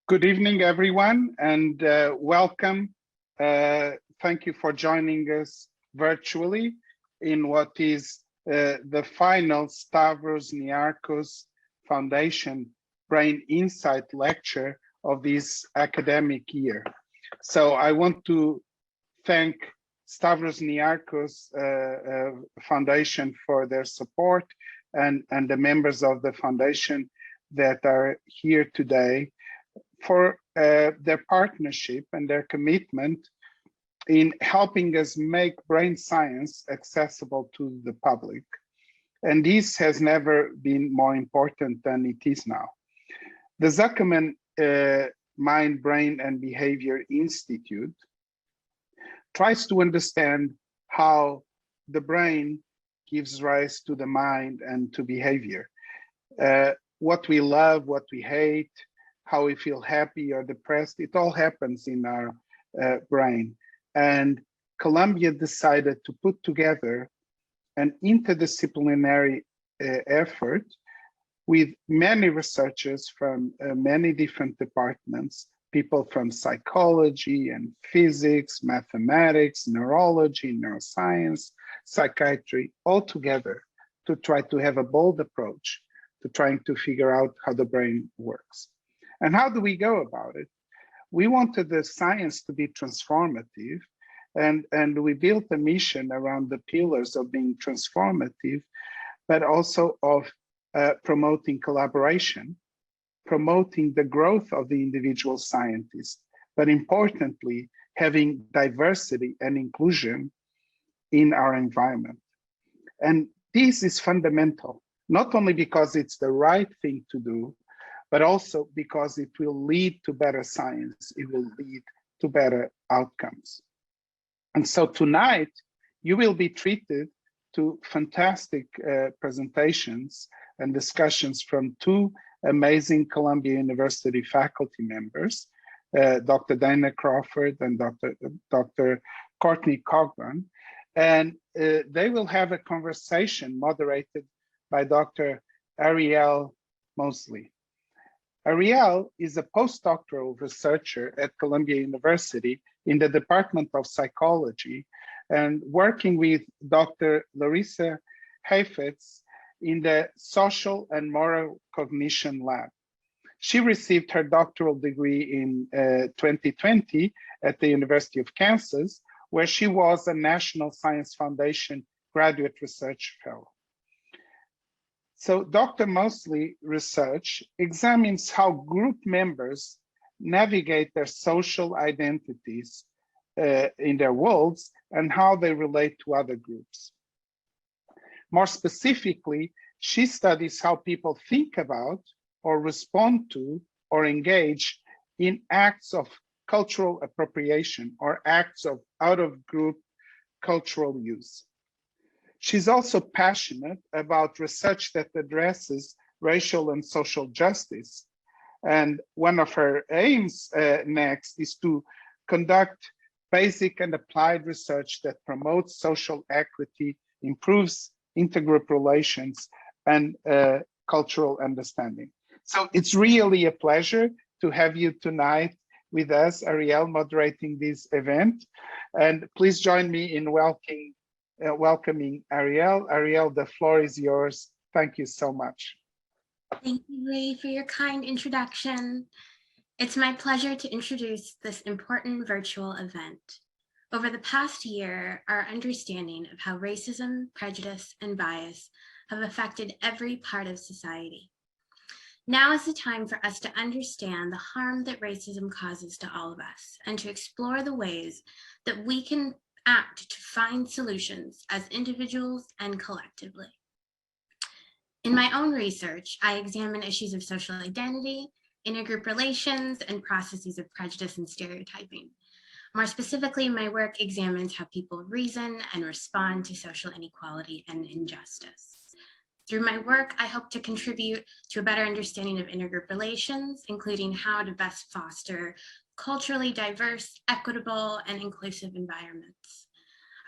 Good evening, everyone, and welcome. Thank you for joining us virtually in what is the final Stavros Niarchos Foundation Brain Insight lecture of this academic year. So I want to thank Stavros Niarchos Foundation for their support and the members of the foundation that are here today for their partnership and their commitment in helping us make brain science accessible to the public. And this has never been more important than it is now. The Zuckerman Mind, Brain and Behavior Institute tries to understand how the brain gives rise to the mind and to behavior. What we love, what we hate, how we feel happy or depressed, it all happens in our brain. And Columbia decided to put together an interdisciplinary effort with many researchers from many different departments, people from psychology and physics, mathematics, neurology, neuroscience, psychiatry, all together to try to have a bold approach to trying to figure out how the brain works. And how do we go about it? We wanted the science to be transformative, and we built a mission around the pillars of being transformative, but also of promoting collaboration, promoting the growth of the individual scientist, but importantly, having diversity and inclusion in our environment. And this is fundamental, not only because it's the right thing to do, but also because it will lead to better science, it will lead to better outcomes. And so tonight, you will be treated to fantastic presentations and discussions from two amazing Columbia University faculty members, Dr. Dana Crawford and Dr. Courtney Cogburn. And they will have a conversation moderated by Dr. Ariel Mosley. Ariel is a postdoctoral researcher at Columbia University in the Department of Psychology and working with Dr. Larissa Heifetz in the Social and Moral Cognition Lab. She received her doctoral degree in 2020 at the University of Kansas, where she was a National Science Foundation Graduate Research Fellow. So Dr. Mosley's research examines how group members navigate their social identities in their worlds and how they relate to other groups. More specifically, she studies how people think about or respond to or engage in acts of cultural appropriation or acts of out-of-group cultural use. She's also passionate about research that addresses racial and social justice. And one of her aims next is to conduct basic and applied research that promotes social equity, improves intergroup relations, and cultural understanding. So it's really a pleasure to have you tonight with us, Ariel, moderating this event. And please join me in welcoming Ariel. Ariel, the floor is yours. Thank you so much. Thank you, Ray, for your kind introduction. It's my pleasure to introduce this important virtual event. Over the past year, our understanding of how racism, prejudice, and bias have affected every part of society. Now is the time for us to understand the harm that racism causes to all of us and to explore the ways that we can act to find solutions as individuals and collectively. In my own research, I examine issues of social identity, intergroup relations, and processes of prejudice and stereotyping. More specifically, my work examines how people reason and respond to social inequality and injustice. Through my work, I hope to contribute to a better understanding of intergroup relations, including how to best foster culturally diverse, equitable, and inclusive environments.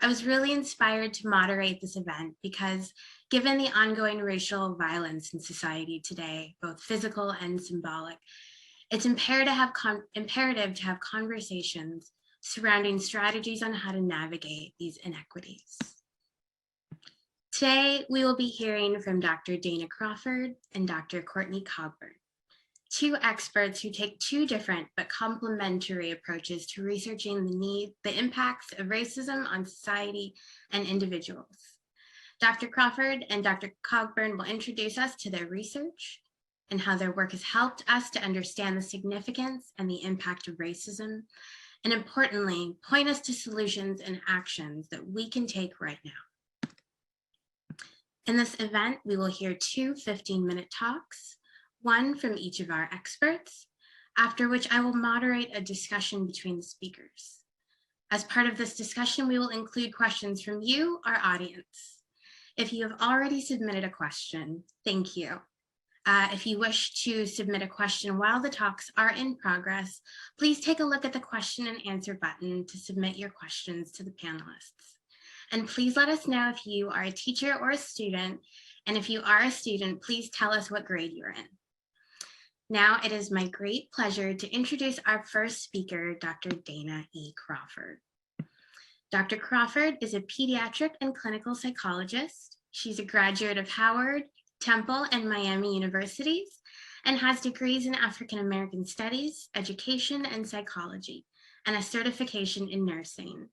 I was really inspired to moderate this event because given the ongoing racial violence in society today, both physical and symbolic, It's imperative to have conversations surrounding strategies on how to navigate these inequities. Today, we will be hearing from Dr. Dana Crawford and Dr. Courtney Cogburn, two experts who take two different but complementary approaches to researching the impacts of racism on society and individuals. Dr. Crawford and Dr. Cogburn will introduce us to their research and how their work has helped us to understand the significance and the impact of racism, and importantly, point us to solutions and actions that we can take right now. In this event, we will hear two 15-minute talks, one from each of our experts, after which I will moderate a discussion between the speakers. As part of this discussion, we will include questions from you, our audience. If you have already submitted a question, thank you. If you wish to submit a question while the talks are in progress, please take a look at the question and answer button to submit your questions to the panelists. And please let us know if you are a teacher or a student. And if you are a student, please tell us what grade you're in. Now it is my great pleasure to introduce our first speaker, Dr. Dana E. Crawford. Dr. Crawford is a pediatric and clinical psychologist. She's a graduate of Howard, Temple, and Miami universities, and has degrees in African American Studies, Education, and Psychology, and a certification in nursing.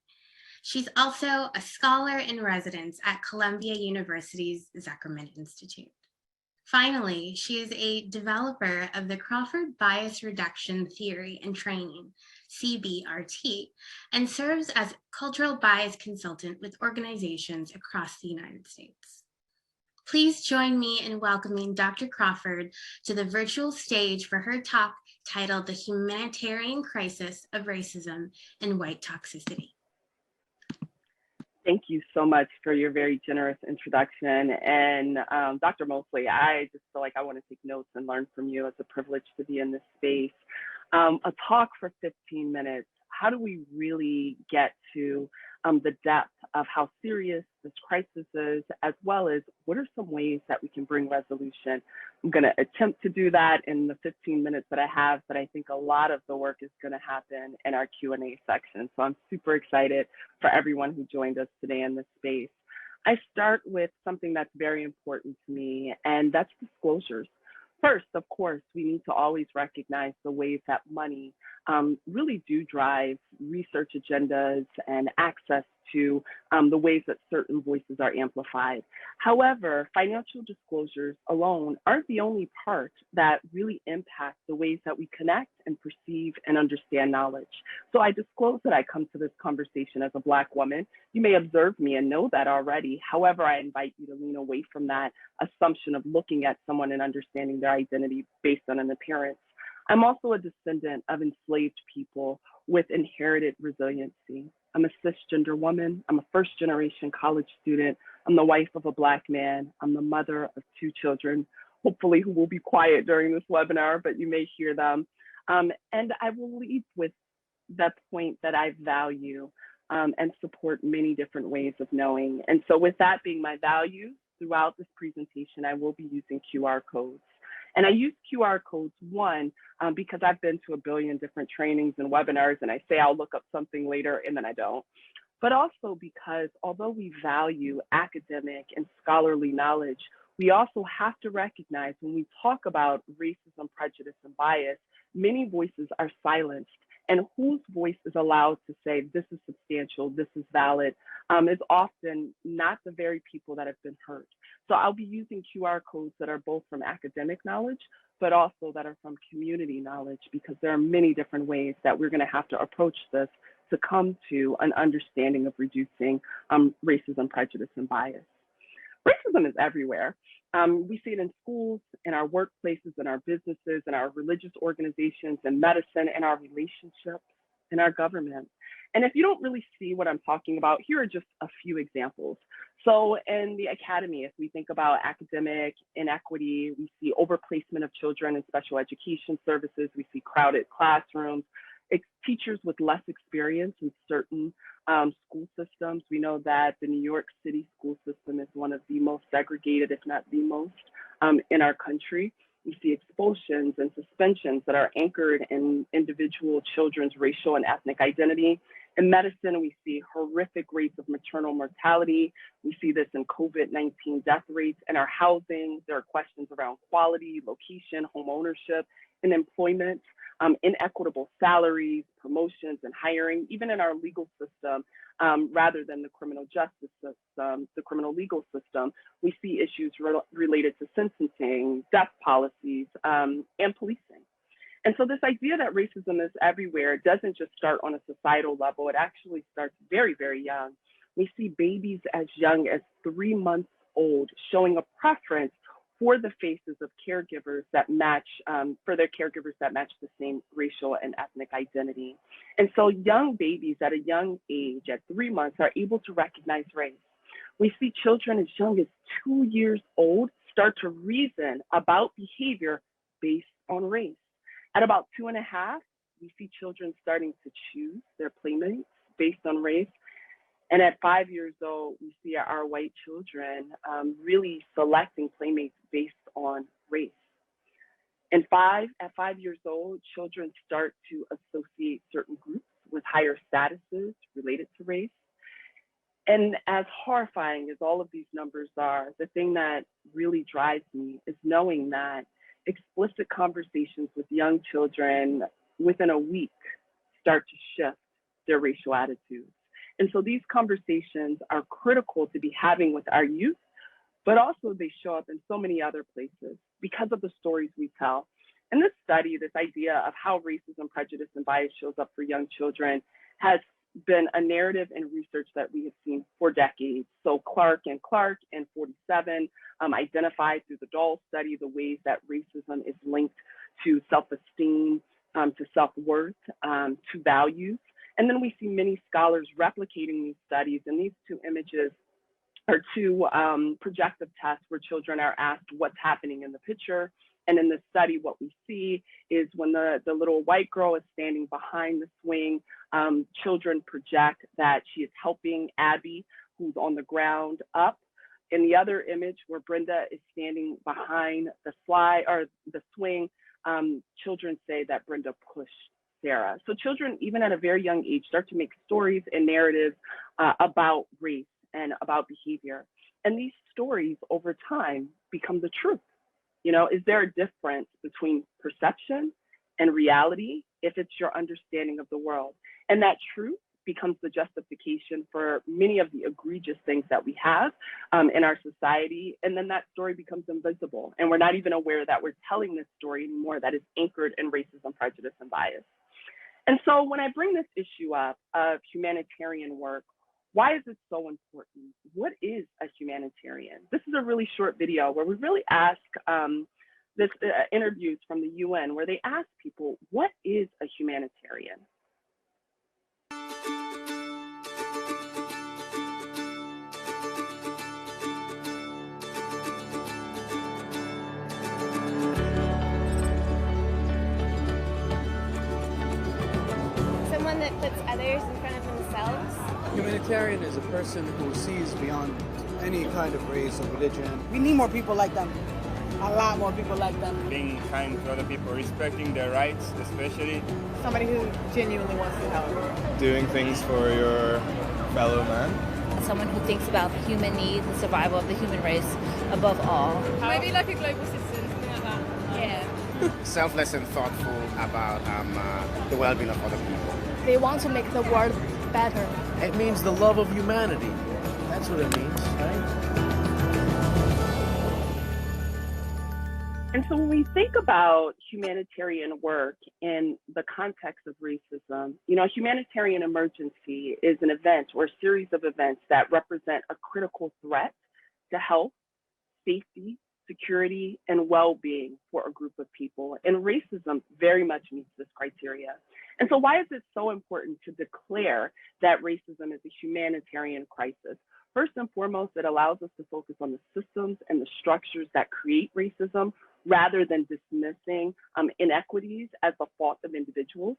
She's also a scholar in residence at Columbia University's Zuckerman Institute. Finally, she is a developer of the Crawford Bias Reduction Theory and Training, CBRT, and serves as cultural bias consultant with organizations across the United States. Please join me in welcoming Dr. Crawford to the virtual stage for her talk titled The Humanitarian Crisis of Racism and White Toxicity. Thank you so much for your very generous introduction. And Dr. Mosley, I just feel like I want to take notes and learn from you. It's a privilege to be in this space. A talk for 15 minutes. How do we really get to the depth of how serious this crisis is, as well as what are some ways that we can bring resolution? I'm going to attempt to do that in the 15 minutes that I have, but I think a lot of the work is going to happen in our Q&A section. So I'm super excited for everyone who joined us today in this space. I start with something that's very important to me, and that's disclosures. First, of course, we need to always recognize the ways that money really do drive research agendas and access to the ways that certain voices are amplified. However, financial disclosures alone aren't the only part that really impact the ways that we connect and perceive and understand knowledge. So I disclose that I come to this conversation as a Black woman. You may observe me and know that already. However, I invite you to lean away from that assumption of looking at someone and understanding their identity based on an appearance. I'm also a descendant of enslaved people with inherited resiliency. I'm a cisgender woman. I'm a first-generation college student. I'm the wife of a Black man. I'm the mother of two children, hopefully who will be quiet during this webinar, but you may hear them. And I will lead with that point that I value and support many different ways of knowing. And so with that being my value, throughout this presentation, I will be using QR codes. And I use QR codes, one, because I've been to a billion different trainings and webinars, and I say I'll look up something later, and then I don't. But also because although we value academic and scholarly knowledge, we also have to recognize when we talk about racism, prejudice, and bias, many voices are silenced. And whose voice is allowed to say, this is substantial, this is valid, is often not the very people that have been hurt. So I'll be using QR codes that are both from academic knowledge, but also that are from community knowledge, because there are many different ways that we're gonna have to approach this to come to an understanding of reducing racism, prejudice, and bias. Racism is everywhere. We see it in schools, in our workplaces, in our businesses, in our religious organizations, in medicine, in our relationships, in our government. And if you don't really see what I'm talking about, here are just a few examples. So in the academy, if we think about academic inequity, we see overplacement of children in special education services, we see crowded classrooms, teachers with less experience in certain school systems. We know that the New York City school system is one of the most segregated, if not the most, in our country. We see expulsions and suspensions that are anchored in individual children's racial and ethnic identity. In medicine, we see horrific rates of maternal mortality. We see this in COVID-19 death rates. In our housing, there are questions around quality, location, home ownership, and employment, inequitable salaries, promotions, and hiring. Even in our legal system, rather than the criminal justice system, the criminal legal system, we see issues related to sentencing, death policies, and policing. And so this idea that racism is everywhere doesn't just start on a societal level, it actually starts very, very young. We see babies as young as 3 months old showing a preference for the faces of caregivers that match, for their caregivers that match the same racial and ethnic identity. And so young babies at a young age, at 3 months, are able to recognize race. We see children as young as 2 years old start to reason about behavior based on race. At about 2.5, we see children starting to choose their playmates based on race. And at 5 years old, we see our white children really selecting playmates based on race. And at 5 years old, children start to associate certain groups with higher statuses related to race. And as horrifying as all of these numbers are, the thing that really drives me is knowing that explicit conversations with young children within a week start to shift their racial attitudes. And so these conversations are critical to be having with our youth, but also they show up in so many other places because of the stories we tell. And this study, this idea of how racism, prejudice, and bias shows up for young children has been a narrative and research that we have seen for decades. So Clark in 47 identified through the Doll study the ways that racism is linked to self-esteem, to self-worth, to values. And then we see many scholars replicating these studies. And these two images are two projective tests where children are asked what's happening in the picture. And in the study, what we see is when the little white girl is standing behind the swing, children project that she is helping Abby, who's on the ground, up. In the other image where Brenda is standing behind the swing, children say that Brenda pushed Sarah. So children, even at a very young age, start to make stories and narratives about race and about behavior. And these stories over time become the truth. You know, is there a difference between perception and reality if it's your understanding of the world? And that truth becomes the justification for many of the egregious things that we have in our society. And then that story becomes invisible. And we're not even aware that we're telling this story anymore that is anchored in racism, prejudice, and bias. And so when I bring this issue up of humanitarian work, why is it so important? What is a humanitarian? This is a really short video where we really ask interviews from the UN where they ask people, what is a humanitarian? Someone that puts others in front of themselves. Humanitarian is a person who sees beyond any kind of race or religion. We need more people like them. A lot more people like them. Being kind to other people, respecting their rights, especially. Somebody who genuinely wants to help. Doing things for your fellow man. Someone who thinks about the human needs and survival of the human race above all. Maybe like a global citizen, something like that. Yeah. Selfless and thoughtful about the well-being of other people. They want to make the world better. It means the love of humanity. That's what it means, right? And so when we think about humanitarian work in the context of racism, you know, a humanitarian emergency is an event or a series of events that represent a critical threat to health, safety, security, and well-being for a group of people. And racism very much meets this criteria. And so why is it so important to declare that racism is a humanitarian crisis? First and foremost, it allows us to focus on the systems and the structures that create racism rather than dismissing inequities as the fault of individuals.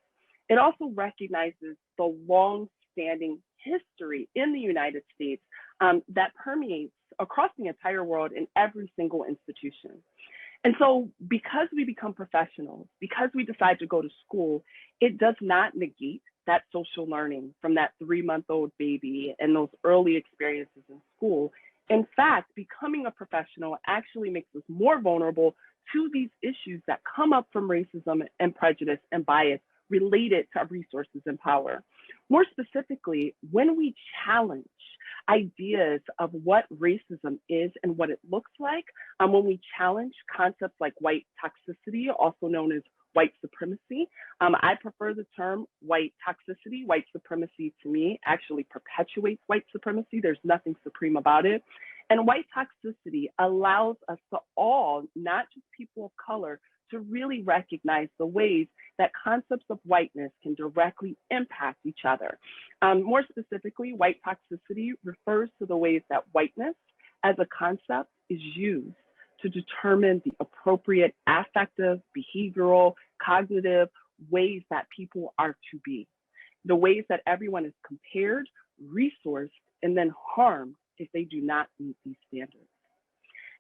It also recognizes the long-standing history in the United States that permeates across the entire world in every single institution. And so because we become professionals, because we decide to go to school, it does not negate that social learning from that 3-month-old baby and those early experiences in school. In fact, becoming a professional actually makes us more vulnerable to these issues that come up from racism and prejudice and bias related to resources and power. More specifically, when we challenge ideas of what racism is and what it looks like, when we challenge concepts like white toxicity, also known as white supremacy. I prefer the term white toxicity. White supremacy to me actually perpetuates white supremacy. There's nothing supreme about it. And white toxicity allows us to all, not just people of color, to really recognize the ways that concepts of whiteness can directly impact each other. More specifically, white toxicity refers to the ways that whiteness as a concept is used to determine the appropriate affective, behavioral, cognitive ways that people are to be. The ways that everyone is compared, resourced, and then harmed if they do not meet these standards.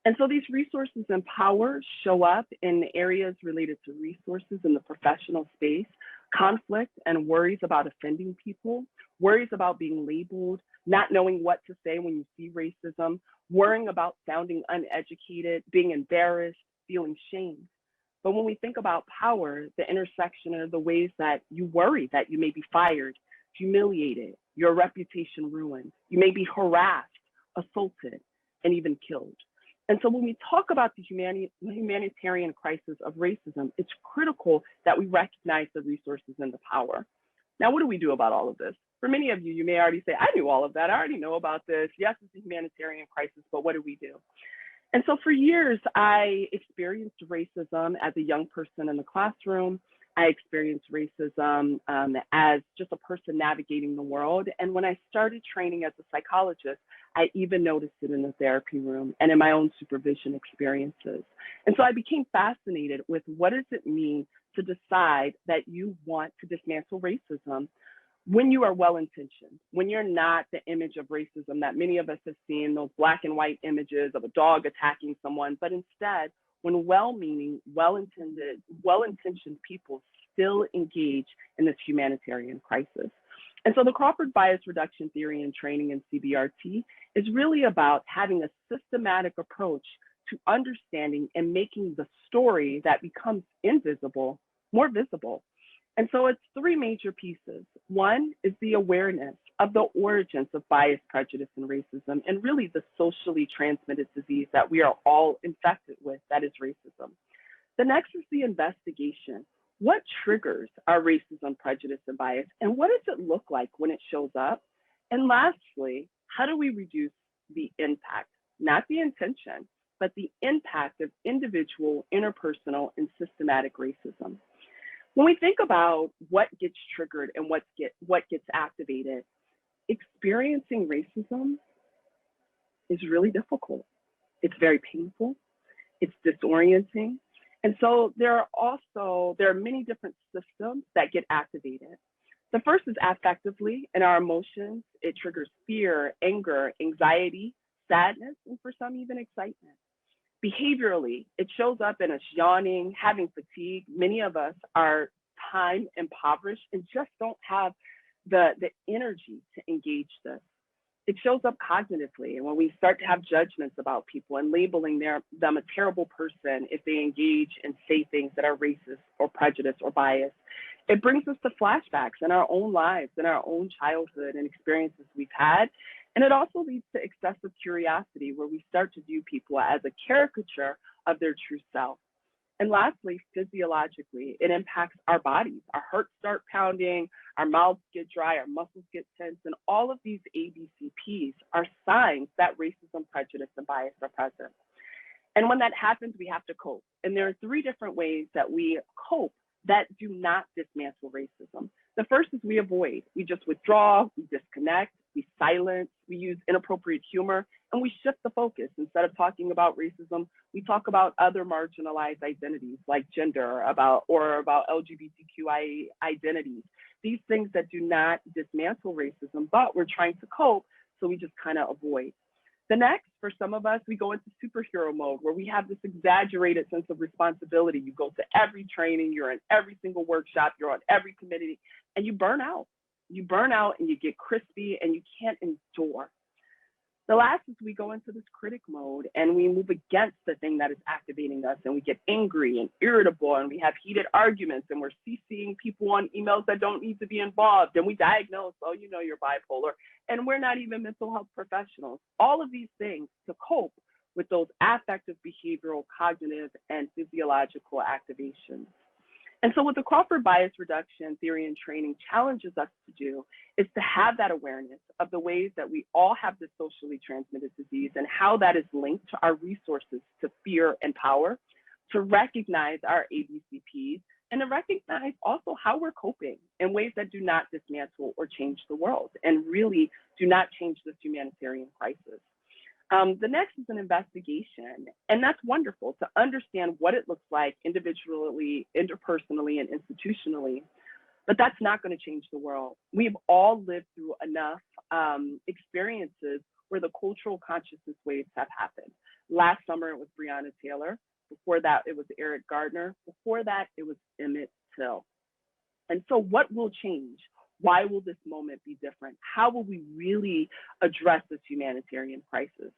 And so these resources and power show up in areas related to resources in the professional space, conflict and worries about offending people, worries about being labeled, not knowing what to say when you see racism, worrying about sounding uneducated, being embarrassed, feeling shamed. But when we think about power, the intersection of the ways that you worry that you may be fired, humiliated, your reputation ruined, you may be harassed, assaulted, and even killed. And so when we talk about the humanitarian crisis of racism, it's critical that we recognize the resources and the power. Now, what do we do about all of this? For many of you, you may already say, I knew all of that. I already know about this. Yes, it's a humanitarian crisis, but what do we do? And so for years, I experienced racism as a young person in the classroom. I experienced racism as just a person navigating the world. And when I started training as a psychologist, I even noticed it in the therapy room and in my own supervision experiences. And so I became fascinated with what does it mean to decide that you want to dismantle racism when you are well-intentioned, when you're not the image of racism that many of us have seen, those black and white images of a dog attacking someone, but instead, when well-meaning, well-intentioned people still engage in this humanitarian crisis. And so the Crawford Bias Reduction Theory and Training in CBRT is really about having a systematic approach to understanding and making the story that becomes invisible more visible. And so it's 3 major pieces. One is the awareness of the origins of bias, prejudice, and racism, and really the socially transmitted disease that we are all infected with, that is racism. The next is the investigation. What triggers our racism, prejudice, and bias, and what does it look like when it shows up? And lastly, how do we reduce the impact, not the intention, but the impact of individual, interpersonal, and systematic racism? When we think about what gets triggered and what gets activated, experiencing racism is really difficult. It's very painful. It's disorienting. And so there are many different systems that get activated. The first is affectively. In our emotions, it triggers fear, anger, anxiety, sadness, and for some even excitement. Behaviorally, it shows up in us yawning, having fatigue. Many of us are time impoverished and just don't have the energy to engage this. It shows up cognitively, and when we start to have judgments about people and labeling them a terrible person if they engage and say things that are racist or prejudiced or biased, it brings us to flashbacks in our own lives, in our own childhood and experiences we've had. And it also leads to excessive curiosity, where we start to view people as a caricature of their true self. And lastly, physiologically, it impacts our bodies. Our hearts start pounding, our mouths get dry, our muscles get tense, and all of these ABCPs are signs that racism, prejudice, and bias are present. And when that happens, we have to cope. And there are 3 different ways that we cope that do not dismantle racism. The first is we avoid. We just withdraw, we disconnect, we silence, we use inappropriate humor, and we shift the focus. Instead of talking about racism, we talk about other marginalized identities like gender or about LGBTQIA identities. These things that do not dismantle racism, but we're trying to cope, so we just kind of avoid. The next For some of us, we go into superhero mode where we have this exaggerated sense of responsibility. You go to every training, you're in every single workshop, you're on every committee, and you burn out. You burn out and you get crispy and you can't endure. The last is we go into this critic mode and we move against the thing that is activating us, and we get angry and irritable and we have heated arguments and we're CCing people on emails that don't need to be involved, and we diagnose, oh, you know, you're bipolar, and we're not even mental health professionals. All of these things to cope with those affective, behavioral, cognitive, and physiological activations. And so what the Crawford bias reduction theory and training challenges us to do is to have that awareness of the ways that we all have this socially transmitted disease and how that is linked to our resources to fear and power, to recognize our ABCPs, and to recognize also how we're coping in ways that do not dismantle or change the world and really do not change this humanitarian crisis. The next is an investigation, and that's wonderful to understand what it looks like individually, interpersonally, and institutionally, but that's not going to change the world. We've all lived through enough experiences where the cultural consciousness waves have happened. Last summer, it was Breonna Taylor. Before that, it was Eric Gardner. Before that, it was Emmett Till. And so what will change? Why will this moment be different? How will we really address this humanitarian crisis?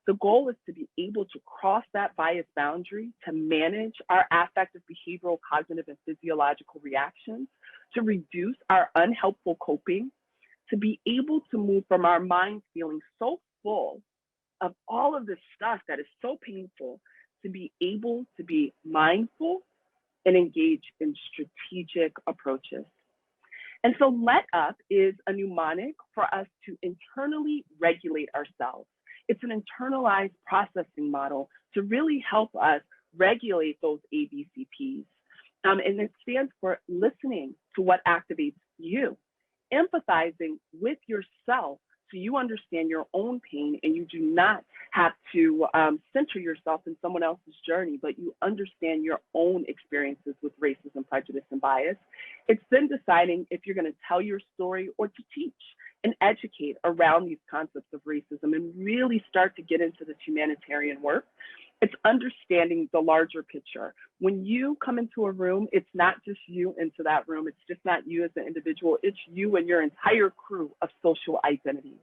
The goal is to be able to cross that bias boundary, to manage our affective, behavioral, cognitive, and physiological reactions, to reduce our unhelpful coping, to be able to move from our minds feeling so full of all of this stuff that is so painful, to be able to be mindful and engage in strategic approaches. And so Let Up is a mnemonic for us to internally regulate ourselves. It's an internalized processing model to really help us regulate those ABCPs. And it stands for listening to what activates you, empathizing with yourself so you understand your own pain and you do not have to center yourself in someone else's journey, but you understand your own experiences with racism, prejudice, and bias. It's then deciding if you're going to tell your story or to teach and educate around these concepts of racism and really start to get into this humanitarian work. It's understanding the larger picture. When you come into a room, it's not just you into that room. It's just not you as an individual. It's you and your entire crew of social identities.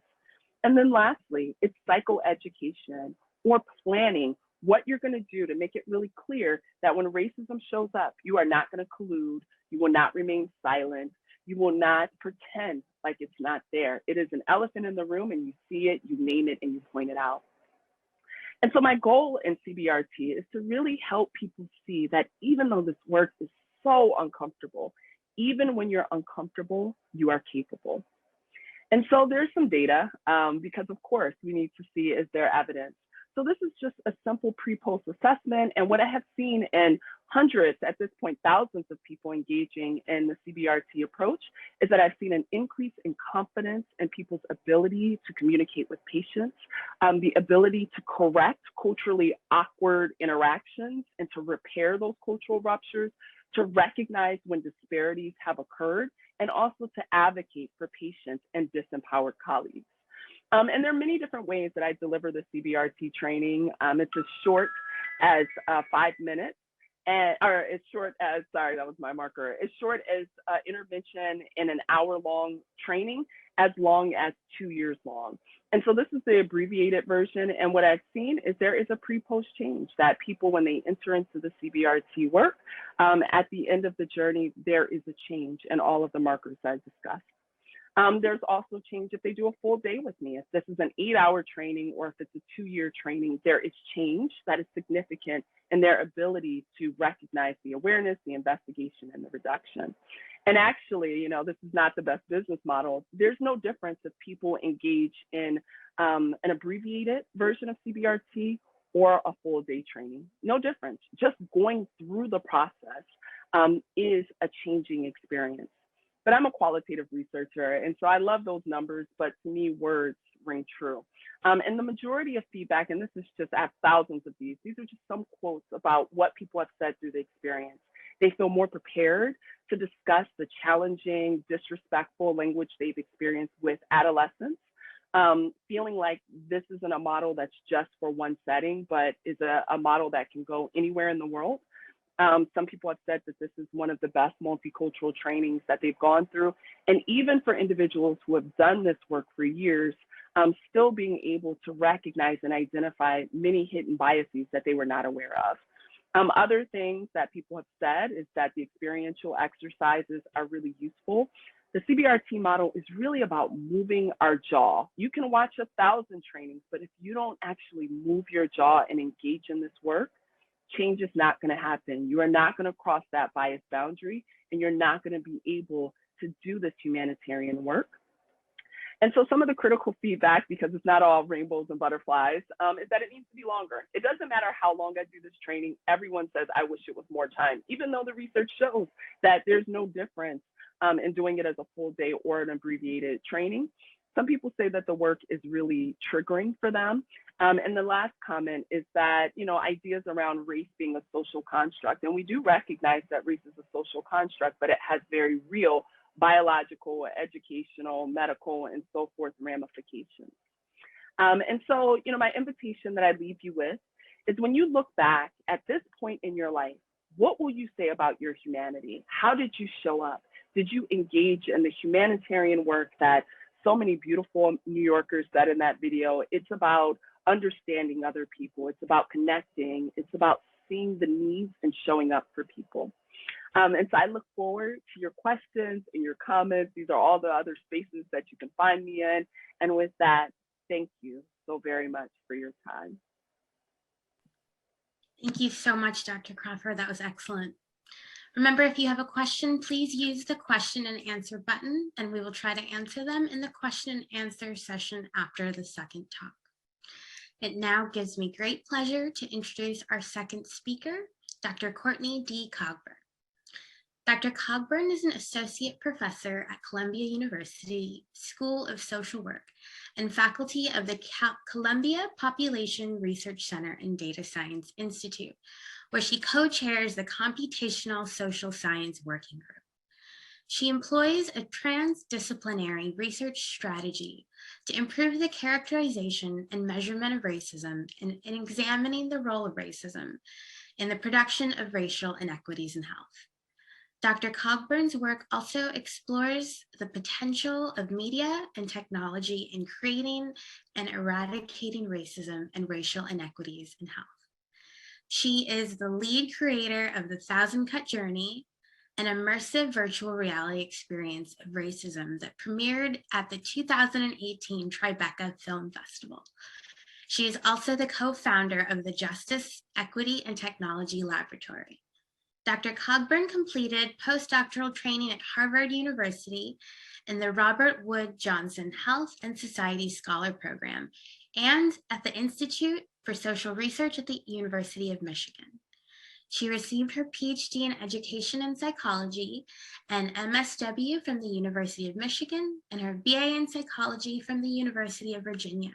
And then lastly, it's psychoeducation or planning what you're going to do to make it really clear that when racism shows up, you are not going to collude. You will not remain silent. You will not pretend like it's not there. It is an elephant in the room and you see it, you name it, and you point it out. And so my goal in CBRT is to really help people see that even though this work is so uncomfortable, even when you're uncomfortable, you are capable. And so there's some data because of course we need to see, is there evidence? So this is just a simple pre-post assessment. And what I have seen in hundreds, at this point, thousands of people engaging in the CBRT approach is that I've seen an increase in confidence in people's ability to communicate with patients, the ability to correct culturally awkward interactions and to repair those cultural ruptures, to recognize when disparities have occurred, and also to advocate for patients and disempowered colleagues. And there are many different ways that I deliver the CBRT training. It's as short as 5 minutes, or as short as, sorry, that was my marker, as short as intervention in an hour-long training, as long as 2 years long. And so this is the abbreviated version. And what I've seen is there is a pre-post change that people, when they enter into the CBRT work, at the end of the journey, there is a change in all of the markers I discussed. There's also change if they do a full day with me. If this is an 8-hour training or if it's a 2-year training, there is change that is significant in their ability to recognize the awareness, the investigation, and the reduction. And actually, you know, this is not the best business model. There's no difference if people engage in an abbreviated version of CBRT or a full day training. No difference. Just going through the process is a changing experience. But I'm a qualitative researcher, and so I love those numbers, but to me, words ring true. And the majority of feedback, and this is just, I have thousands of these are just some quotes about what people have said through the experience. They feel more prepared to discuss the challenging, disrespectful language they've experienced with adolescents. feeling like this isn't a model that's just for one setting, but is a model that can go anywhere in the world. Some people have said that this is one of the best multicultural trainings that they've gone through. And even for individuals who have done this work for years, still being able to recognize and identify many hidden biases that they were not aware of. Other things that people have said is that the experiential exercises are really useful. The CBRT model is really about moving our jaw. You can watch 1,000 trainings, but if you don't actually move your jaw and engage in this work, change is not going to happen. You are not going to cross that bias boundary, and you're not going to be able to do this humanitarian work. And so some of the critical feedback, because it's not all rainbows and butterflies, is that it needs to be longer. It doesn't matter how long I do this training. Everyone says, I wish it was more time, even though the research shows that there's no difference in doing it as a full day or an abbreviated training. Some people say that the work is really triggering for them. And the last comment is that, ideas around race being a social construct, and we do recognize that race is a social construct, but it has very real biological, educational, medical, and so forth ramifications. And so, my invitation that I leave you with is when you look back at this point in your life, what will you say about your humanity? How did you show up? Did you engage in the humanitarian work that so many beautiful New Yorkers said in that video? It's about understanding other people. It's about connecting. It's about seeing the needs and showing up for people. And so I look forward to your questions and your comments. These are all the other spaces that you can find me in. And with that, thank you so very much for your time. Thank you so much, Dr. Crawford. That was excellent. Remember, if you have a question, please use the question and answer button, and we will try to answer them in the question and answer session after the second talk. It now gives me great pleasure to introduce our second speaker, Dr. Courtney D. Cogburn. Dr. Cogburn is an associate professor at Columbia University School of Social Work and faculty of the Columbia Population Research Center and Data Science Institute, where she co-chairs the Computational Social Science Working Group. She employs a transdisciplinary research strategy to improve the characterization and measurement of racism and in examining the role of racism in the production of racial inequities in health. Dr. Cogburn's work also explores the potential of media and technology in creating and eradicating racism and racial inequities in health. She is the lead creator of the 1,000 Cut Journey, an immersive virtual reality experience of racism that premiered at the 2018 Tribeca Film Festival. She is also the co-founder of the Justice, Equity, and Technology Laboratory. Dr. Cogburn completed postdoctoral training at Harvard University in the Robert Wood Johnson Health and Society Scholar Program and at the Institute for Social Research at the University of Michigan. She received her PhD in Education and Psychology and MSW from the University of Michigan and her BA in Psychology from the University of Virginia.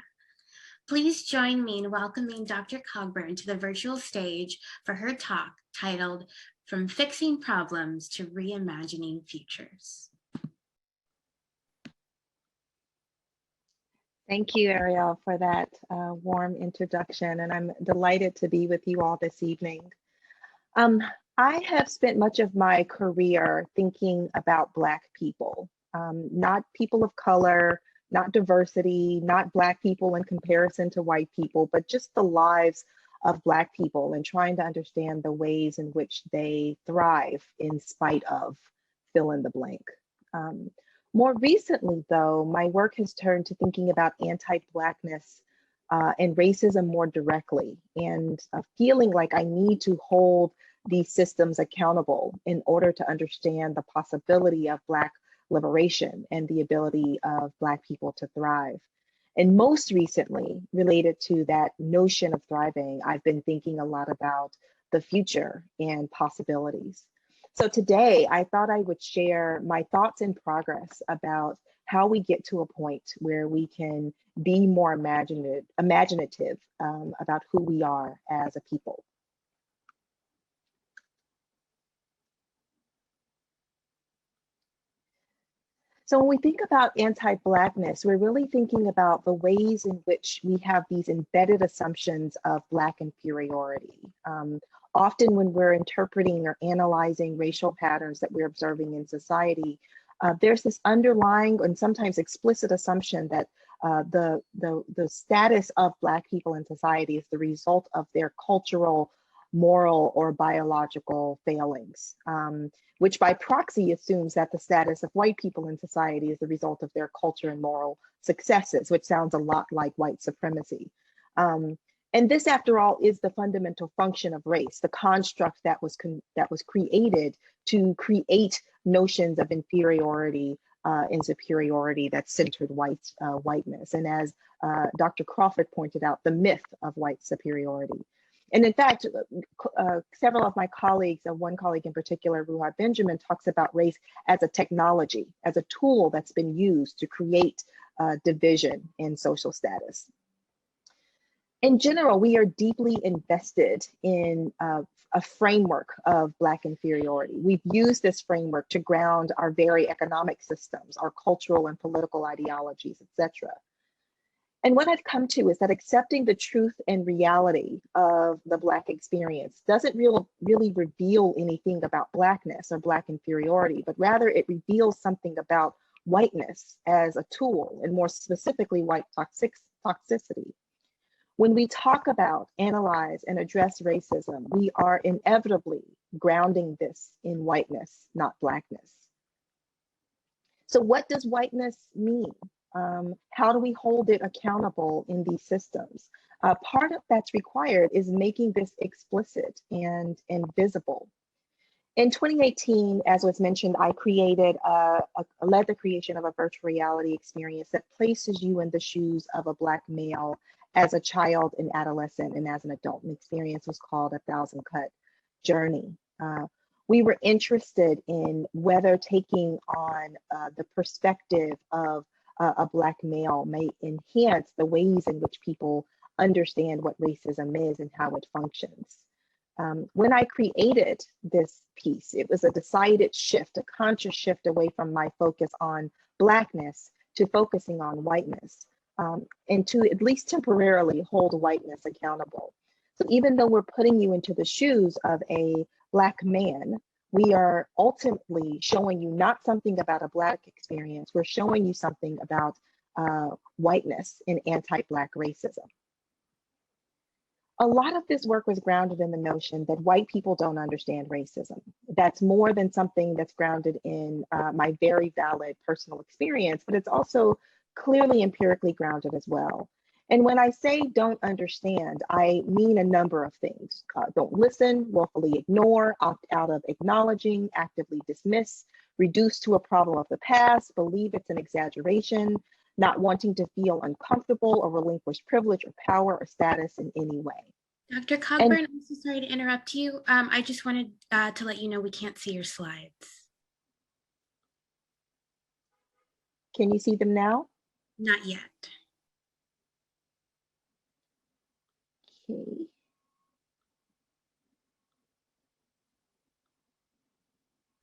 Please join me in welcoming Dr. Cogburn to the virtual stage for her talk titled From Fixing Problems to Reimagining Futures. Thank you, Ariel, for that warm introduction, and I'm delighted to be with you all this evening. I have spent much of my career thinking about Black people, not people of color, not diversity, not Black people in comparison to white people, but just the lives of Black people and trying to understand the ways in which they thrive in spite of fill in the blank. More recently, though, my work has turned to thinking about anti-Blackness and racism more directly, and feeling like I need to hold these systems accountable in order to understand the possibility of Black liberation and the ability of Black people to thrive. And most recently, related to that notion of thriving, I've been thinking a lot about the future and possibilities. So today, I thought I would share my thoughts and progress about how we get to a point where we can be more imaginative about who we are as a people. So when we think about anti-Blackness, we're really thinking about the ways in which we have these embedded assumptions of Black inferiority. Often when we're interpreting or analyzing racial patterns that we're observing in society, there's this underlying and sometimes explicit assumption that the status of Black people in society is the result of their cultural, moral, or biological failings, which by proxy assumes that the status of white people in society is the result of their culture and moral successes, which sounds a lot like white supremacy. And this, after all, is the fundamental function of race, the construct that was created to create notions of inferiority and superiority that centered whiteness. And as Dr. Crawford pointed out, the myth of white superiority. And in fact, several of my colleagues, one colleague in particular, Ruha Benjamin, talks about race as a technology, as a tool that's been used to create division in social status. In general, we are deeply invested in a framework of Black inferiority. We've used this framework to ground our very economic systems, our cultural and political ideologies, etc. And what I've come to is that accepting the truth and reality of the Black experience doesn't really reveal anything about Blackness or Black inferiority, but rather it reveals something about whiteness as a tool, and more specifically, white toxicity. When we talk about, analyze, and address racism, we are inevitably grounding this in whiteness, not Blackness. So what does whiteness mean? How do we hold it accountable in these systems? Part of that's required is making this explicit and visible. In 2018, as was mentioned, I led the creation of a virtual reality experience that places you in the shoes of a Black male as a child and adolescent and as an adult. And the experience was called 1,000 Cut Journey. We were interested in whether taking on the perspective of a Black male may enhance the ways in which people understand what racism is and how it functions. When I created this piece, it was a decided shift, a conscious shift away from my focus on Blackness to focusing on whiteness, and to at least temporarily hold whiteness accountable. So even though we're putting you into the shoes of a Black man, we are ultimately showing you not something about a Black experience, we're showing you something about whiteness and anti-Black racism. A lot of this work was grounded in the notion that white people don't understand racism. That's more than something that's grounded in my very valid personal experience, but it's also clearly empirically grounded as well. And when I say don't understand, I mean a number of things. Don't listen, willfully ignore, opt out of acknowledging, actively dismiss, reduce to a problem of the past, believe it's an exaggeration, not wanting to feel uncomfortable or relinquish privilege or power or status in any way. Dr. Cogburn, I'm so sorry to interrupt you. I just wanted to let you know we can't see your slides. Can you see them now? Not yet. Okay.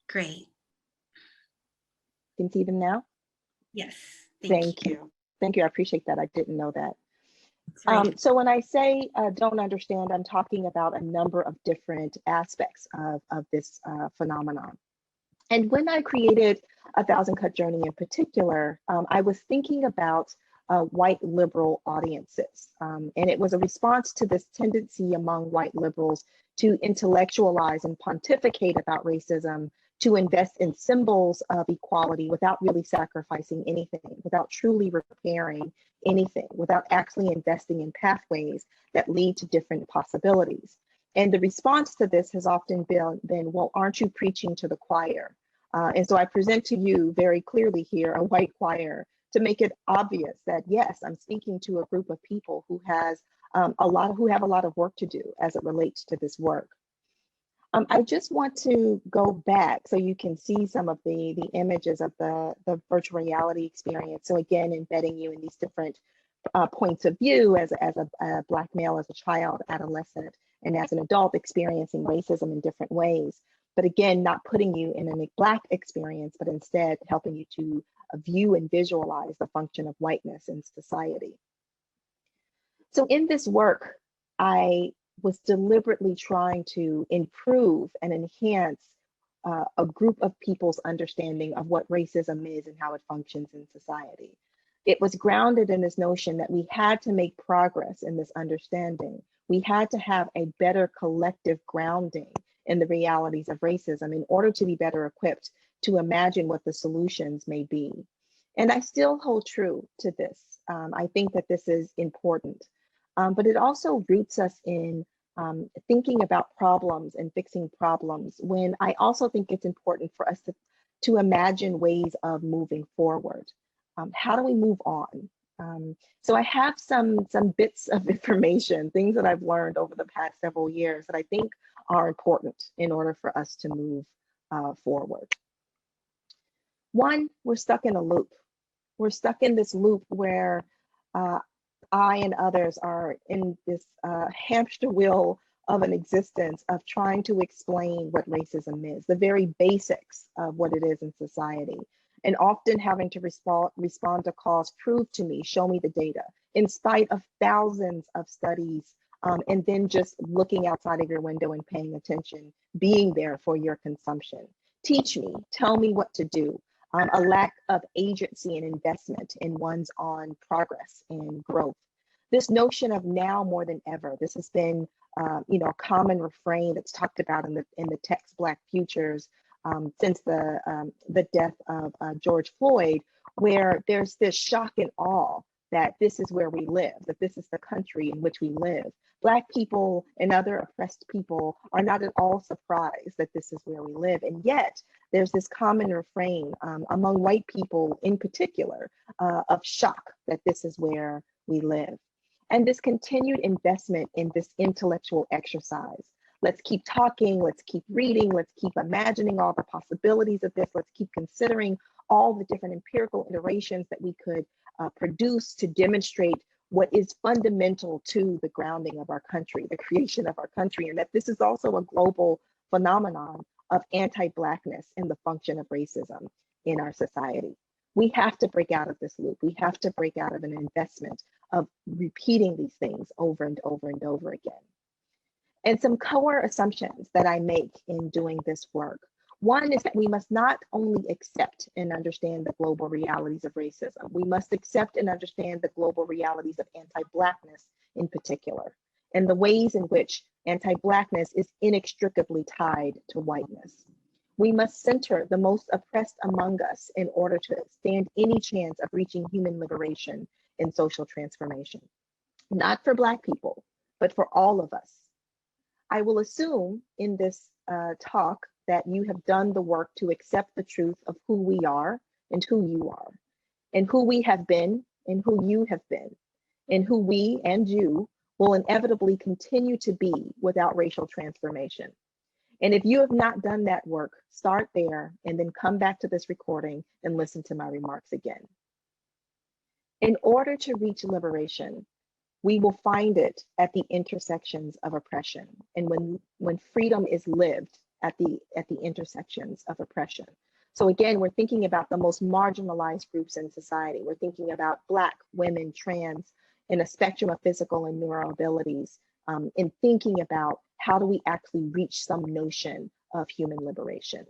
Great. Can see them now? Yes. Thank you. Thank you. I appreciate that. I didn't know that. Right. So when I say don't understand, I'm talking about a number of different aspects of this phenomenon. And when I created 1,000 Cut Journey in particular, I was thinking about white liberal audiences. And it was a response to this tendency among white liberals to intellectualize and pontificate about racism, to invest in symbols of equality without really sacrificing anything, without truly repairing anything, without actually investing in pathways that lead to different possibilities. And the response to this has often been, well, aren't you preaching to the choir? And so I present to you very clearly here a white choir to make it obvious that yes, I'm speaking to a group of people who have a lot of work to do as it relates to this work. I just want to go back so you can see some of the images of the virtual reality experience. So again, embedding you in these different points of view as a Black male, as a child, adolescent, and as an adult experiencing racism in different ways. But again, not putting you in a Black experience, but instead helping you to view and visualize the function of whiteness in society. So in this work, I was deliberately trying to improve and enhance a group of people's understanding of what racism is and how it functions in society. It was grounded in this notion that we had to make progress in this understanding. We had to have a better collective grounding in the realities of racism in order to be better equipped to imagine what the solutions may be. And I still hold true to this. I think that this is important, but it also roots us in thinking about problems and fixing problems, when I also think it's important for us to imagine ways of moving forward. How do we move on? So I have some bits of information, things that I've learned over the past several years that I think are important in order for us to move forward. One, we're stuck in a loop. We're stuck in this loop where I and others are in this hamster wheel of an existence of trying to explain what racism is, the very basics of what it is in society, and often having to respond to calls, prove to me, show me the data, in spite of thousands of studies, and then just looking outside of your window and paying attention, being there for your consumption. Teach me, tell me what to do. A lack of agency and investment in one's own progress and growth. This notion of now more than ever, this has been a common refrain that's talked about in the text Black Futures since the death of George Floyd, where there's this shock and awe that this is where we live, that this is the country in which we live. Black people and other oppressed people are not at all surprised that this is where we live. And yet there's this common refrain among white people in particular of shock that this is where we live. And this continued investment in this intellectual exercise. Let's keep talking, let's keep reading, let's keep imagining all the possibilities of this, let's keep considering all the different empirical iterations that we could produce to demonstrate what is fundamental to the grounding of our country, the creation of our country, and that this is also a global phenomenon of anti-Blackness and the function of racism in our society. We have to break out of this loop. We have to break out of an investment of repeating these things over and over and over again. And some core assumptions that I make in doing this work. One is that we must not only accept and understand the global realities of racism, we must accept and understand the global realities of anti-Blackness in particular, and the ways in which anti-Blackness is inextricably tied to whiteness. We must center the most oppressed among us in order to stand any chance of reaching human liberation and social transformation. Not for Black people, but for all of us. I will assume in this talk that you have done the work to accept the truth of who we are and who you are, and who we have been and who you have been, and who we and you will inevitably continue to be without racial transformation. And if you have not done that work, start there and then come back to this recording and listen to my remarks again. In order to reach liberation, we will find it at the intersections of oppression, and when freedom is lived at the intersections of oppression. So again, we're thinking about the most marginalized groups in society. We're thinking about Black, women, trans, in a spectrum of physical and neural abilities, in thinking about how do we actually reach some notion of human liberation.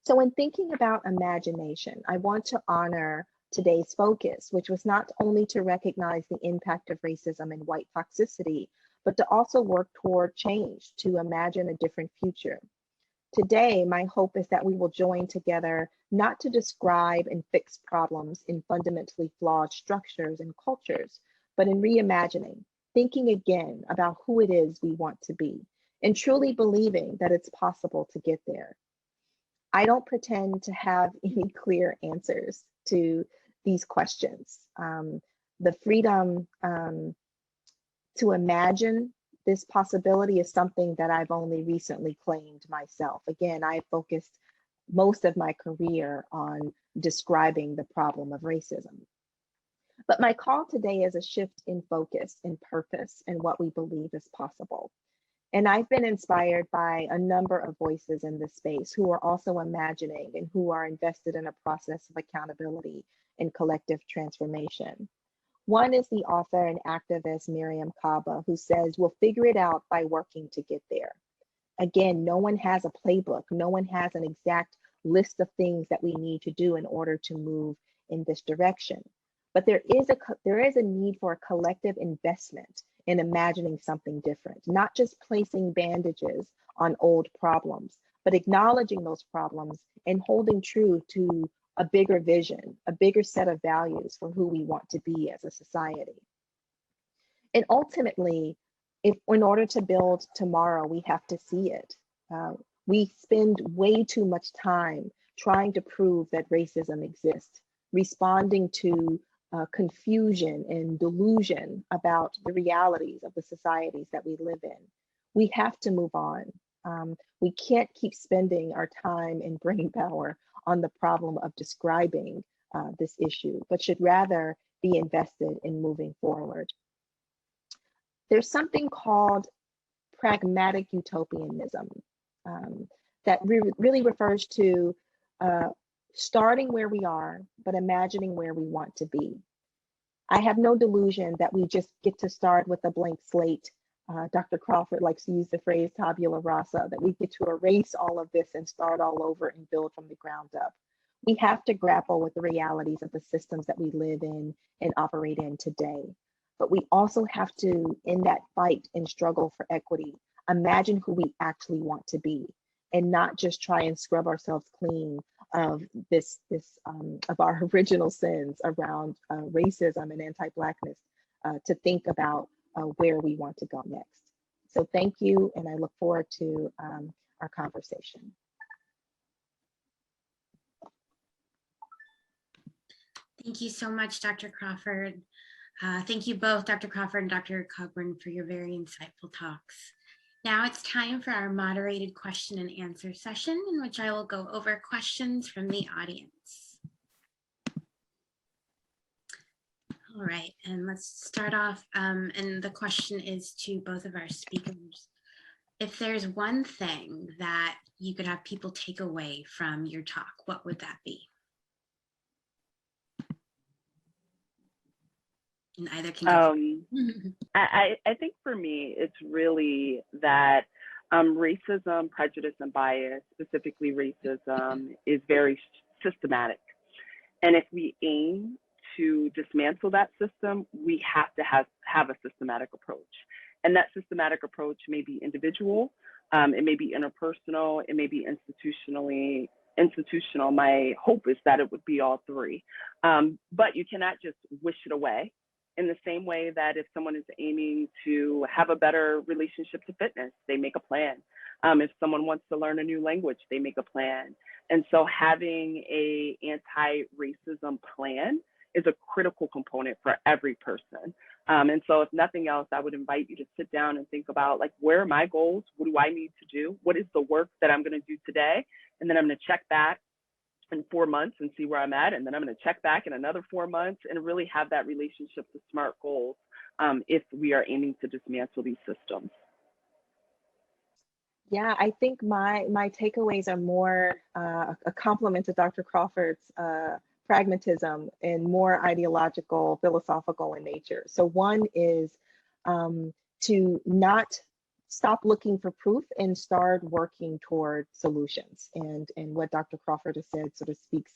So in thinking about imagination, I want to honor today's focus, which was not only to recognize the impact of racism and white toxicity, but to also work toward change, to imagine a different future. Today, my hope is that we will join together not to describe and fix problems in fundamentally flawed structures and cultures, but in reimagining, thinking again about who it is we want to be, and truly believing that it's possible to get there. I don't pretend to have any clear answers to these questions. The freedom to imagine this possibility is something that I've only recently claimed myself. Again, I focused most of my career on describing the problem of racism. But my call today is a shift in focus and purpose and what we believe is possible. And I've been inspired by a number of voices in this space who are also imagining and who are invested in a process of accountability and collective transformation. One is the author and activist Miriam Kaba, who says, we'll figure it out by working to get there. Again, no one has a playbook. No one has an exact list of things that we need to do in order to move in this direction. But there is a need for a collective investment in imagining something different, not just placing bandages on old problems, but acknowledging those problems and holding true to a bigger vision, a bigger set of values for who we want to be as a society. And ultimately, if in order to build tomorrow, we have to see it. We spend way too much time trying to prove that racism exists, responding to confusion and delusion about the realities of the societies that we live in. We have to move on. We can't keep spending our time and brain power on the problem of describing this issue, but should rather be invested in moving forward. There's something called pragmatic utopianism that really refers to starting where we are, but imagining where we want to be. I have no delusion that we just get to start with a blank slate. Dr. Crawford likes to use the phrase tabula rasa, that we get to erase all of this and start all over and build from the ground up. We have to grapple with the realities of the systems that we live in and operate in today. But we also have to, in that fight and struggle for equity, imagine who we actually want to be, and not just try and scrub ourselves clean of of our original sins around racism and anti-Blackness to think about where we want to go next. So thank you, and I look forward to our conversation. Thank you so much, Dr. Crawford. Thank you both, Dr. Crawford and Dr. Cogburn, for your very insightful talks. Now it's time for our moderated question and answer session, in which I will go over questions from the audience. All right, and let's start off, and the question is to both of our speakers. If there's one thing that you could have people take away from your talk, what would that be? And either can go. I think for me, it's really that racism, prejudice, and bias, specifically racism, is very systematic. And if we aim to dismantle that system, we have to have a systematic approach. And that systematic approach may be individual, it may be interpersonal, it may be institutional. My hope is that it would be all three. But you cannot just wish it away. In the same way that if someone is aiming to have a better relationship to fitness, they make a plan. If someone wants to learn a new language, they make a plan. And so having a anti-racism plan is a critical component for every person. And so if nothing else, I would invite you to sit down and think about, like, where are my goals? What do I need to do? What is the work that I'm going to do today? And then I'm going to check back in 4 months and see where I'm at. And then I'm going to check back in another 4 months and really have that relationship to SMART goals if we are aiming to dismantle these systems. Yeah, I think my takeaways are more a compliment to Dr. Crawford's pragmatism and more ideological, philosophical in nature. So one is to not stop looking for proof and start working toward solutions. And what Dr. Crawford has said sort of speaks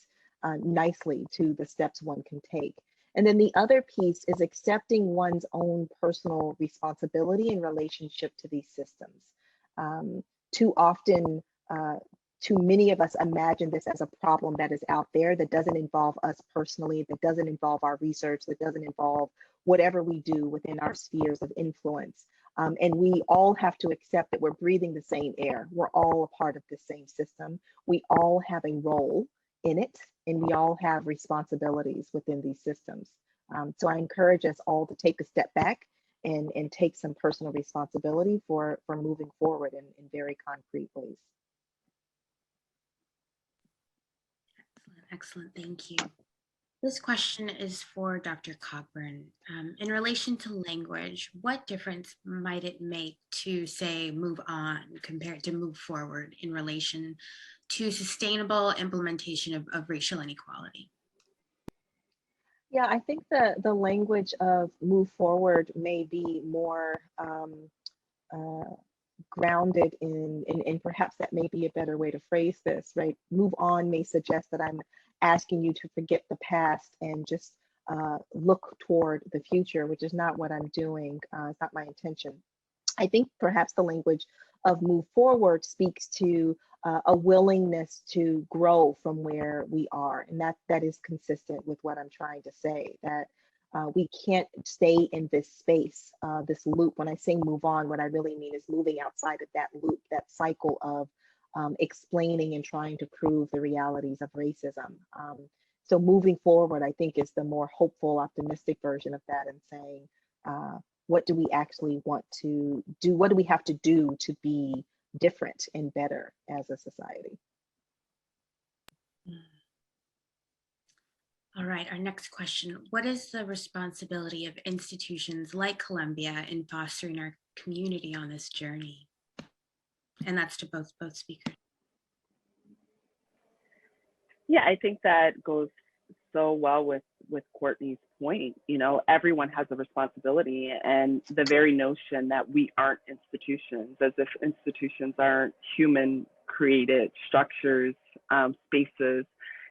nicely to the steps one can take. And then the other piece is accepting one's own personal responsibility in relationship to these systems. Too often, too many of us imagine this as a problem that is out there that doesn't involve us personally, that doesn't involve our research, that doesn't involve whatever we do within our spheres of influence. And we all have to accept that we're breathing the same air. We're all a part of the same system. We all have a role in it, and we all have responsibilities within these systems. So I encourage us all to take a step back and take some personal responsibility for moving forward in very concrete ways. Excellent, thank you. This question is for Dr. Cogburn. In relation to language, what difference might it make to say move on compared to move forward in relation to sustainable implementation of racial inequality? Yeah, I think the language of move forward may be more uh, grounded in perhaps that may be a better way to phrase this, right? Move on may suggest that I'm asking you to forget the past and just look toward the future, which is not what I'm doing. It's not my intention. I think perhaps the language of move forward speaks to a willingness to grow from where we are. And that is consistent with what I'm trying to say, that we can't stay in this space, this loop. When I say move on, what I really mean is moving outside of that loop, that cycle of explaining and trying to prove the realities of racism. So moving forward, I think, is the more hopeful, optimistic version of that, and saying, what do we actually want to do? What do we have to do to be different and better as a society? All right, our next question. What is the responsibility of institutions like Columbia in fostering our community on this journey? And that's to both speakers. Yeah, I think that goes so well with Courtney's point. You know, everyone has a responsibility, and the very notion that we aren't institutions, as if institutions aren't human created structures, spaces.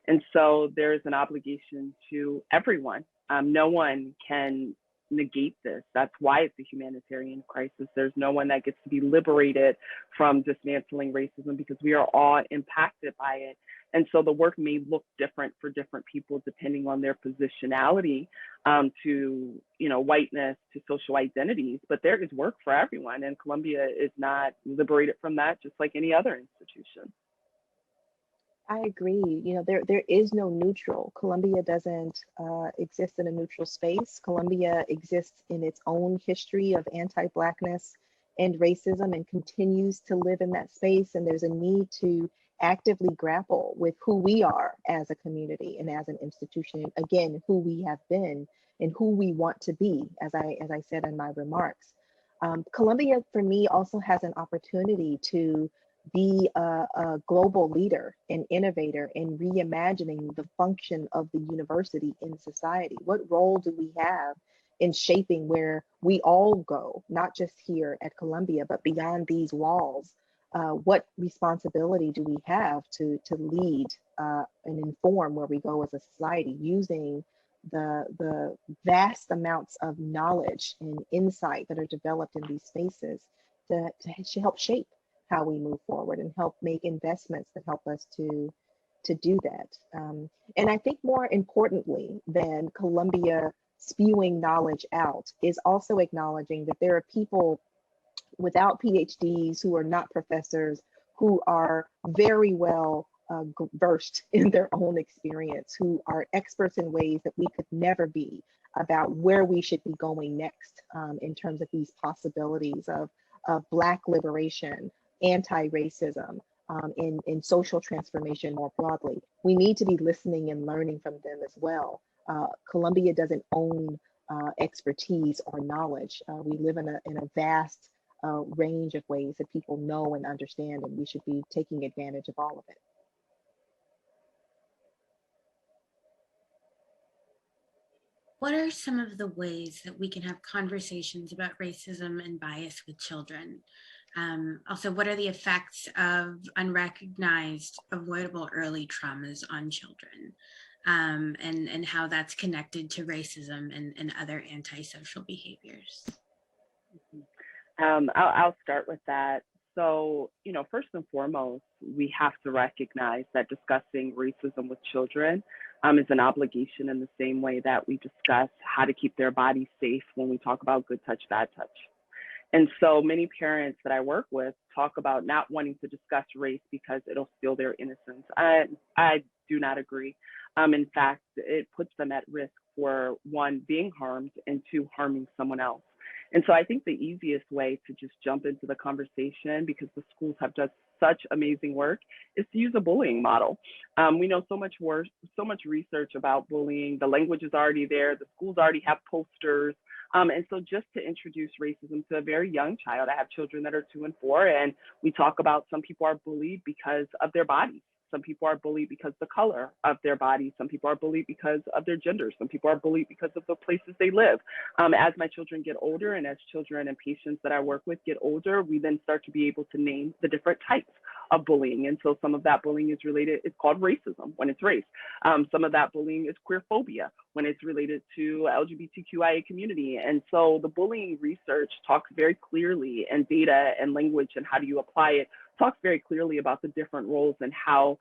And so there's an obligation to everyone. No one can negate this. That's why it's a humanitarian crisis. There's no one that gets to be liberated from dismantling racism, because we are all impacted by it. And so the work may look different for different people depending on their positionality, to, you know, whiteness, to social identities, but there is work for everyone, and Columbia is not liberated from that, just like any other institution. I agree. You know, there is no neutral. Columbia doesn't exist in a neutral space. Columbia exists in its own history of anti-Blackness and racism, and continues to live in that space. And there's a need to actively grapple with who we are as a community and as an institution. Again, who we have been and who we want to be, as I said in my remarks. Columbia, for me, also has an opportunity to be a global leader and innovator in reimagining the function of the university in society. What role do we have in shaping where we all go, not just here at Columbia, but beyond these walls? What responsibility do we have to lead and inform where we go as a society, using the vast amounts of knowledge and insight that are developed in these spaces to help shape how we move forward and help make investments that help us to do that. And I think more importantly than Columbia spewing knowledge out is also acknowledging that there are people without PhDs who are not professors, who are very well versed in their own experience, who are experts in ways that we could never be, about where we should be going next in terms of these possibilities of Black liberation, anti-racism, in social transformation more broadly. We need to be listening and learning from them as well. Columbia doesn't own expertise or knowledge. We live in a vast range of ways that people know and understand, and we should be taking advantage of all of it. What are some of the ways that we can have conversations about racism and bias with children? Also, what are the effects of unrecognized, avoidable early traumas on children, and how that's connected to racism and other antisocial behaviors? I'll start with that. So, you know, first and foremost, we have to recognize that discussing racism with children is an obligation, in the same way that we discuss how to keep their bodies safe when we talk about good touch, bad touch. And so many parents that I work with talk about not wanting to discuss race because it'll steal their innocence. I do not agree. In fact, it puts them at risk for, one, being harmed, and two, harming someone else. And so I think the easiest way to just jump into the conversation, because the schools have such amazing work is to use a bullying model. We know so much research about bullying. The language is already there. The schools already have posters. And so just to introduce racism to a very young child, I have children that are 2 and 4, and we talk about some people are bullied because of their bodies. Some people are bullied because of the color of their body. Some people are bullied because of their gender. Some people are bullied because of the places they live. As my children get older and as children and patients that I work with get older, we then start to be able to name the different types of bullying. And so some of that bullying is related, it's called racism when it's race. Some of that bullying is queer phobia when it's related to LGBTQIA community. And so the bullying research talks very clearly, and data and language and how do you apply it talks very clearly about the different roles and how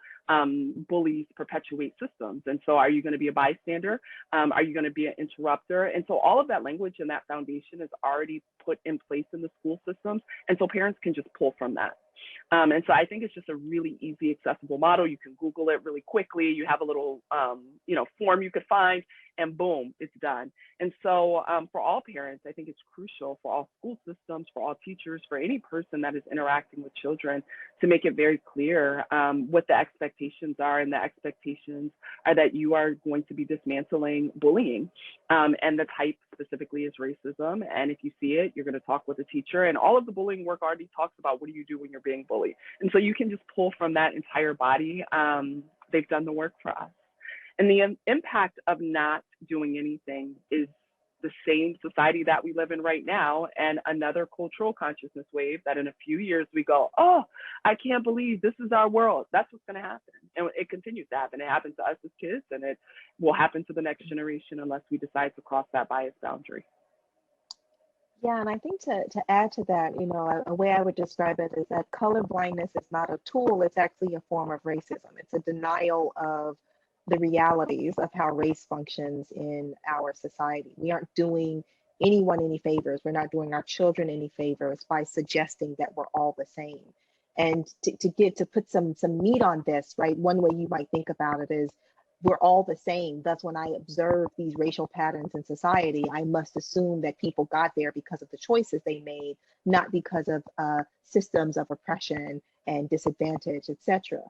bullies perpetuate systems. And so are you going to be a bystander? Are you going to be an interrupter? And so all of that language and that foundation is already put in place in the school systems. And so parents can just pull from that. And so I think it's just a really easy, accessible model. You can Google it really quickly. You have a little, form you could find, and boom, it's done. And so for all parents, I think it's crucial for all school systems, for all teachers, for any person that is interacting with children to make it very clear what the expectations are. And the expectations are that you are going to be dismantling bullying. And the type specifically is racism. And if you see it, you're going to talk with a teacher. And all of the bullying work already talks about what do you do when you're being bullied. And so you can just pull from that entire body. They've done the work for us. And the impact of not doing anything is the same society that we live in right now, and another cultural consciousness wave that in a few years we go, oh, I can't believe this is our world. That's what's going to happen. And it continues to happen. It happened to us as kids, and it will happen to the next generation unless we decide to cross that bias boundary. Yeah, and I think to add to that, a way I would describe it is that color blindness is not a tool, it's actually a form of racism. It's a denial of the realities of how race functions in our society. We aren't doing anyone any favors. We're not doing our children any favors by suggesting that we're all the same. And to put some meat on this, right? One way you might think about it is we're all the same. Thus, when I observe these racial patterns in society, I must assume that people got there because of the choices they made, not because of systems of oppression and disadvantage, etc.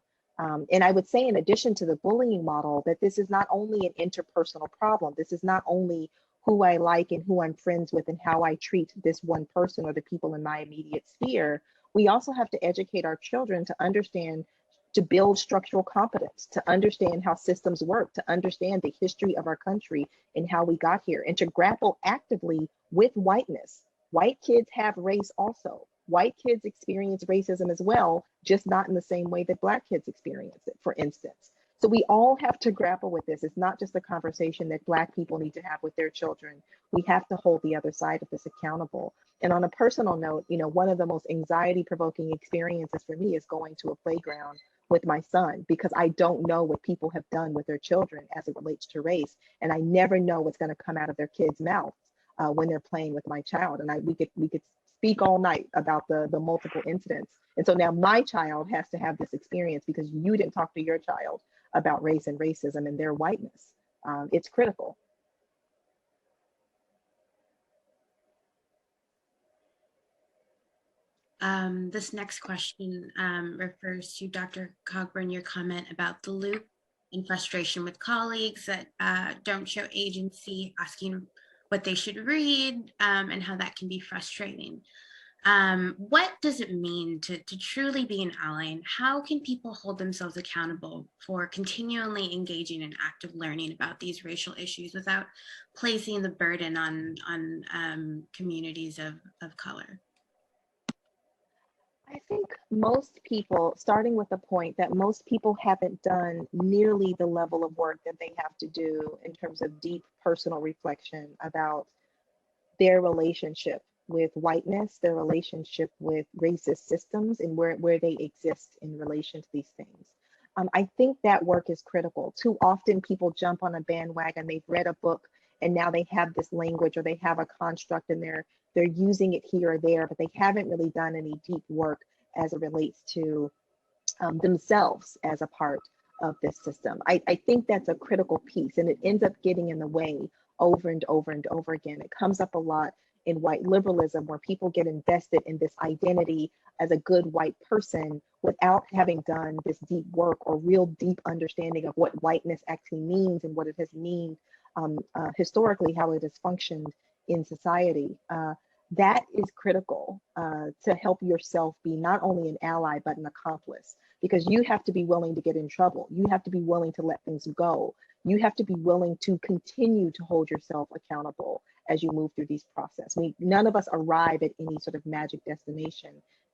And I would say, in addition to the bullying model, that this is not only an interpersonal problem. This is not only who I like and who I'm friends with and how I treat this one person or the people in my immediate sphere. We also have to educate our children to understand, to build structural competence, to understand how systems work, to understand the history of our country and how we got here, and to grapple actively with whiteness. White kids have race also. White kids experience racism as well, just not in the same way that Black kids experience it, for instance. So we all have to grapple with this. It's not just a conversation that Black people need to have with their children. We have to hold the other side of this accountable. And on a personal note, one of the most anxiety-provoking experiences for me is going to a playground with my son, because I don't know what people have done with their children as it relates to race. And I never know what's going to come out of their kids' mouths when they're playing with my child. And we could speak all night about the multiple incidents. And so now my child has to have this experience because you didn't talk to your child about race and racism and their whiteness. It's critical. This next question refers to Dr. Cogburn, your comment about the loop and frustration with colleagues that don't show agency, asking what they should read, and how that can be frustrating. What does it mean to truly be an ally, and how can people hold themselves accountable for continually engaging in active learning about these racial issues without placing the burden on communities of color? I think most people, starting with the point that most people haven't done nearly the level of work that they have to do in terms of deep personal reflection about their relationship with whiteness, their relationship with racist systems, and where they exist in relation to these things. I think that work is critical. Too often people jump on a bandwagon, they've read a book, and now they have this language or they have a construct and they're using it here or there, but they haven't really done any deep work as it relates to themselves as a part of this system. I think that's a critical piece, and it ends up getting in the way over and over and over again. It comes up a lot in white liberalism, where people get invested in this identity as a good white person without having done this deep work or real deep understanding of what whiteness actually means and what it has meant historically, how it has functioned in society. That is critical to help yourself be not only an ally, but an accomplice, because you have to be willing to get in trouble. You have to be willing to let things go. You have to be willing to continue to hold yourself accountable as you move through these processes. None of us arrive at any sort of magic destination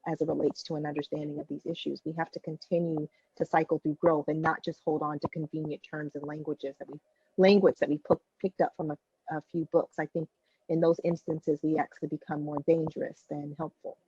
as it relates to an understanding of these issues. We have to continue to cycle through growth and not just hold on to convenient terms and language that we picked up from a few books. I think in those instances, we actually become more dangerous than helpful.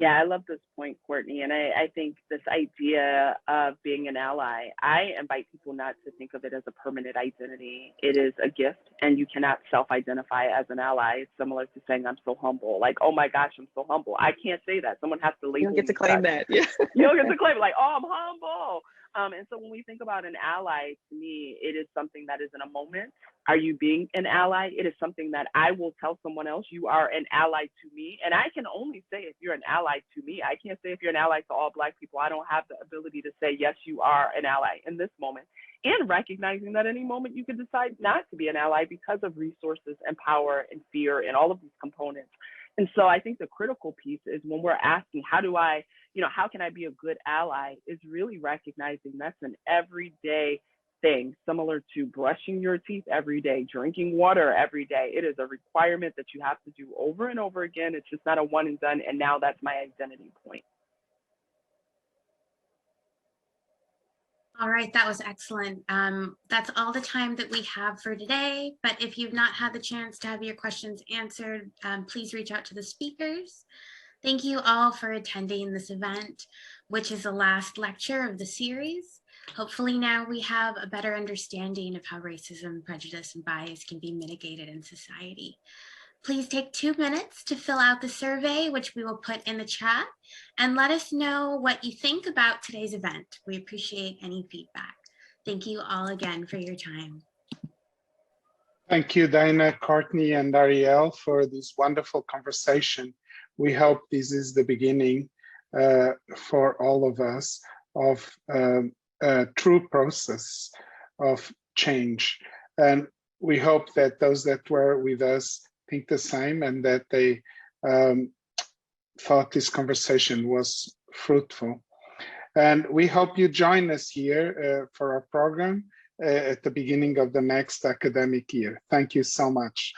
Yeah, I love this point, Courtney. And I think this idea of being an ally, I invite people not to think of it as a permanent identity. It is a gift, and you cannot self-identify as an ally. It's similar to saying, I'm so humble. Like, oh my gosh, I'm so humble. I can't say that. Someone has to label me. You don't get to claim that. Yeah. You don't get to claim it, like, oh, I'm humble. And so when we think about an ally, to me, it is something that is in a moment. Are you being an ally? It is something that I will tell someone else, you are an ally to me. And I can only say if you're an ally to me. I can't say if you're an ally to all Black people. I don't have the ability to say, yes, you are an ally in this moment. And recognizing that any moment you could decide not to be an ally because of resources and power and fear and all of these components. And so I think the critical piece is when we're asking, how can I be a good ally, is really recognizing that's an everyday thing, similar to brushing your teeth every day, drinking water every day. It is a requirement that you have to do over and over again. It's just not a one and done, and now that's my identity point. All right, that was excellent. That's all the time that we have for today, but if you've not had the chance to have your questions answered, please reach out to the speakers. Thank you all for attending this event, which is the last lecture of the series. Hopefully now we have a better understanding of how racism, prejudice, and bias can be mitigated in society. Please take 2 minutes to fill out the survey, which we will put in the chat, and let us know what you think about today's event. We appreciate any feedback. Thank you all again for your time. Thank you, Dinah, Courtney, and Ariel for this wonderful conversation. We hope this is the beginning for all of us of a true process of change. And we hope that those that were with us think the same, and that they thought this conversation was fruitful. And we hope you join us here for our program at the beginning of the next academic year. Thank you so much.